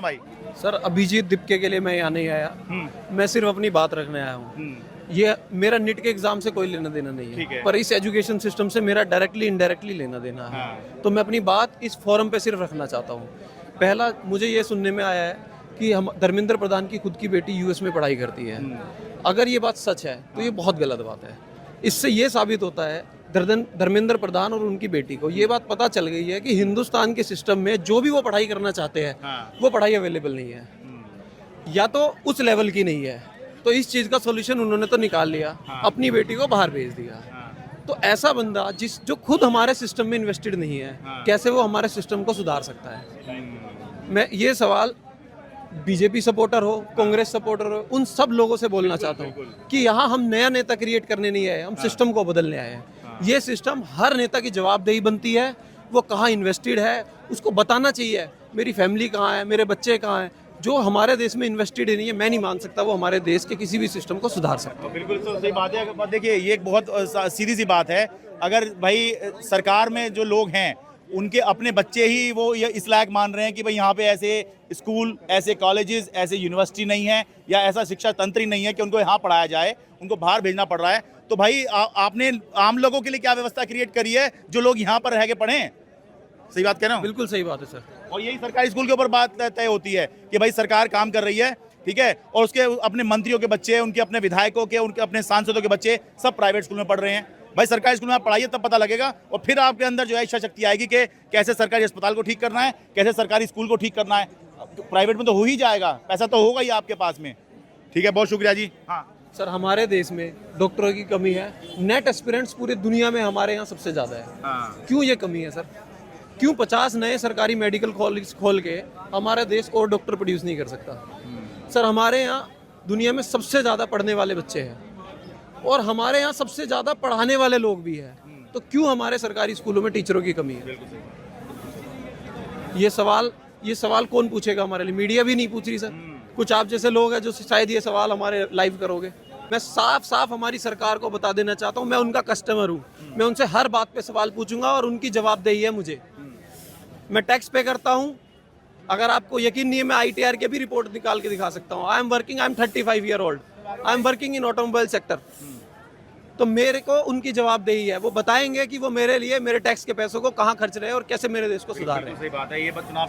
भाई सर अभिजीत दीपके के लिए मैं यहाँ नहीं आया। मैं सिर्फ अपनी बात रखने आया हूँ। ये मेरा नीट के एग्जाम से कोई लेना देना नहीं ठीक है। पर इस एजुकेशन सिस्टम से मेरा डायरेक्टली इनडायरेक्टली लेना देना है। तो मैं अपनी बात इस फोरम पे सिर्फ रखना चाहता हूँ। पहला, मुझे ये सुनने में आया है कि हम धर्मेंद्र प्रधान की खुद की बेटी यूएस में पढ़ाई करती है। अगर ये बात सच है तो ये बहुत गलत बात है। इससे ये साबित होता है धर्मेंद्र प्रधान और उनकी बेटी को ये बात पता चल गई है कि हिंदुस्तान के सिस्टम में जो भी वो पढ़ाई करना चाहते हैं वो पढ़ाई अवेलेबल नहीं है, या तो उस लेवल की नहीं है। तो इस चीज़ का सोल्यूशन उन्होंने तो निकाल लिया, अपनी बेटी को बाहर भेज दिया। तो ऐसा बंदा जो खुद हमारे सिस्टम में इन्वेस्टेड नहीं है, कैसे वो हमारे सिस्टम को सुधार सकता है? मैं ये सवाल बीजेपी सपोर्टर हो, कांग्रेस सपोर्टर हो, उन सब लोगों से बोलना चाहता हूँ कि यहाँ हम नया नेता क्रिएट करने नहीं आए, हम सिस्टम को बदलने आए हैं। ये सिस्टम हर नेता की जवाबदेही बनती है, वो कहाँ इन्वेस्टेड है उसको बताना चाहिए। मेरी फैमिली कहाँ है, मेरे बच्चे कहाँ हैं। जो हमारे देश में इन्वेस्टेड नहीं है, मैं नहीं मान सकता वो हमारे देश के किसी भी सिस्टम को सुधार सकता है। बिल्कुल सही बात है। देखिए ये एक बहुत सीधी सी बात है। अगर भाई सरकार में जो लोग हैं उनके अपने बच्चे ही वो ये इस लायक मान रहे हैं कि भाई यहाँ पे ऐसे स्कूल, ऐसे कॉलेजेस, ऐसे यूनिवर्सिटी नहीं है या ऐसा शिक्षा तंत्र ही नहीं है कि उनको यहाँ पढ़ाया जाए, उनको बाहर भेजना पड़ रहा है, तो भाई आपने आम लोगों के लिए क्या व्यवस्था क्रिएट करी है जो लोग यहाँ पर रह के पढ़ें? सही बात कह रहा हूँ? बिल्कुल सही बात है सर। और यही सरकारी स्कूल के ऊपर बात तय होती है कि भाई सरकार काम कर रही है, ठीक है, और उसके अपने मंत्रियों के बच्चे, उनके अपने विधायकों के, उनके अपने सांसदों के बच्चे सब प्राइवेट स्कूल में पढ़ रहे हैं। भाई सरकारी स्कूल में आप पढ़ाइए तब पता लगेगा, और फिर आपके अंदर जो है इच्छा शक्ति आएगी कि कैसे सरकारी अस्पताल को ठीक करना है, कैसे सरकारी स्कूल को ठीक करना है। प्राइवेट में तो हो ही जाएगा, पैसा तो होगा ही आपके पास में। ठीक है, बहुत शुक्रिया जी। हाँ सर, हमारे देश में डॉक्टरों की कमी है। नेट एस्पिरेंट्स पूरी दुनिया में हमारे यहाँ सबसे ज़्यादा है। क्यों ये कमी है सर? क्यों 50 नए सरकारी मेडिकल कॉलेज खोल के हमारा देश और डॉक्टर प्रोड्यूस नहीं कर सकता? सर, हमारे यहाँ दुनिया में सबसे ज़्यादा पढ़ने वाले बच्चे हैं और हमारे यहाँ सबसे ज़्यादा पढ़ाने वाले लोग भी हैं। तो क्यों हमारे सरकारी स्कूलों में टीचरों की कमी है? ये सवाल कौन पूछेगा हमारे लिए? मीडिया भी नहीं पूछ रही सर। कुछ आप जैसे लोग हैं जो शायद ये सवाल हमारे लाइव करोगे। मैं साफ हमारी सरकार को बता देना चाहता हूँ, मैं उनका कस्टमर हूँ। मैं उनसे हर बात पे सवाल पूछूंगा और उनकी जवाबदेही है मुझे। मैं टैक्स पे करता हूँ। अगर आपको यकीन नहीं है, मैं ITR की भी रिपोर्ट निकाल के दिखा सकता हूँ। I am 35 year old. I am working in automobile sector. तो मेरे को उनकी जवाबदेही है, वो बताएंगे कि वो मेरे लिए मेरे टैक्स के पैसों को कहाँ खर्च रहे हैं और कैसे मेरे देश को सुधार रहे हैं। सही बात है। ये चुनाव